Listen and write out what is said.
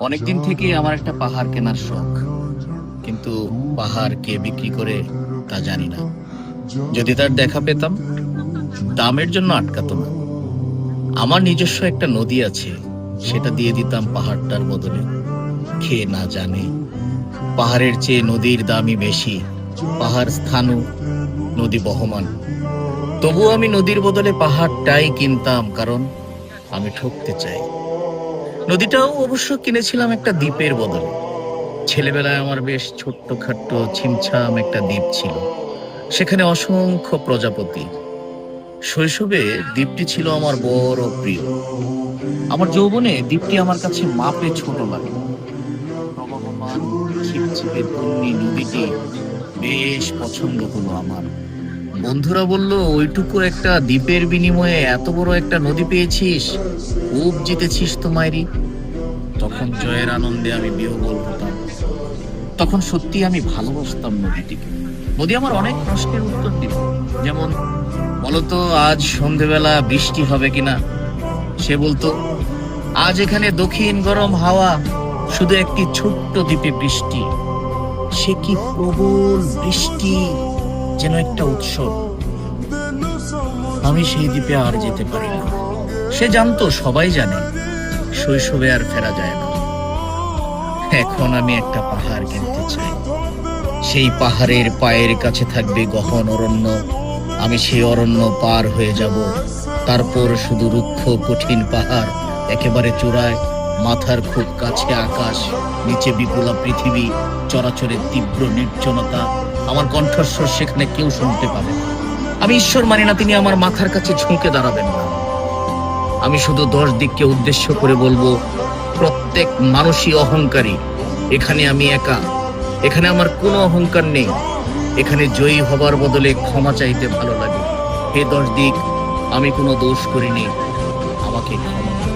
অনেকদিন থেকে আমার একটা পাহাড় কেনার শখ, কিন্তু পাহাড় কে বিক্রি করে তা জানি না। যদি তার দেখা পেতাম, দামের জন্য আটকাতো না। আমার নিজস্ব একটা নদী আছে, সেটা দিয়ে দিতাম পাহাড়টার বদলে। খেয়ে না জানে পাহাড়ের চেয়ে নদীর দামই বেশি। পাহাড় স্থাণু, নদী বহমান। তবুও আমি নদীর বদলে পাহাড়টাই কিনতাম, কারণ আমি ঠকতে চাই। নদীটাও অবশ্য কিনেছিলাম একটা দ্বীপের বদলে। ছেলেবেলায় আমার বেশ ছোট্টখাট্ট ছিমছাম একটা দ্বীপ ছিল, সেখানে অসংখ্য প্রজাপতি। শৈশবে দ্বীপটি ছিল আমার বড় প্রিয়। আমার যৌবনে দ্বীপটি আমার কাছে মাপে ছোট লাগে। প্রবহমান ছিপছিপে তন্নি নদীটি বেশ পছন্দ হলো আমার। বন্ধুরা বলল, ওইটুকু একটা দ্বীপের বিনিময়ে এত বড় একটা নদী পেয়েছিস, খুব জিতেছিস তো মাইরি। তখন জয়ের আনন্দে আমি বিহ্বল হতাম। তখন সত্যি আমি ভালোবাসতাম নদীটিকে। নদী আমার অনেক প্রশ্নের উত্তর দিত, যেমন, বলতো আজ সন্ধেবেলা বৃষ্টি হবে কিনা। সে বলতো, আজ এখানে দক্ষিণ গরম হাওয়া, শুধু একটি ছোট্ট দ্বীপে বৃষ্টি। সে কি প্রবল বৃষ্টি, যেন একটা উৎসব। আমি সেই দ্বীপে আর যেতে পারি না। সে জানতো, সবাই জানে, শৈশবে আর ফেরা যায় না। এখন আমি একটা পাহাড় কিনতে চাই। সেই পাহাড়ের পায়ের কাছে থাকবে গহন অরণ্য। আমি সেই অরণ্য পার হয়ে যাব। তারপর শুধু রুক্ষ কঠিন পাহাড়, একেবারে চূড়ায়, মাথার খুব কাছে আকাশ, নিচে বিপুলা পৃথিবী, চরাচরের তীব্র নির্জনতা। আমার কণ্ঠস্বর সেখানে কেউ শুনতে পাবে না। আমি ঈশ্বর মানি না তিনি আমার মাথার কাছে ঝুঁকে দাঁড়াবেন না। আমি শুধু 10 দিককে উদ্দেশ্য করে বলবো, প্রত্যেক মানুষই অহংকারী। এখানে আমি একা। এখানে আমার কোনো অহংকার নেই। এখানে জয়ী হবার বদলে ক্ষমা চাইতে ভালো লাগে। হে 10 দিক, আমি কোনো দোষ করিনি, আমাকে ক্ষমা করো।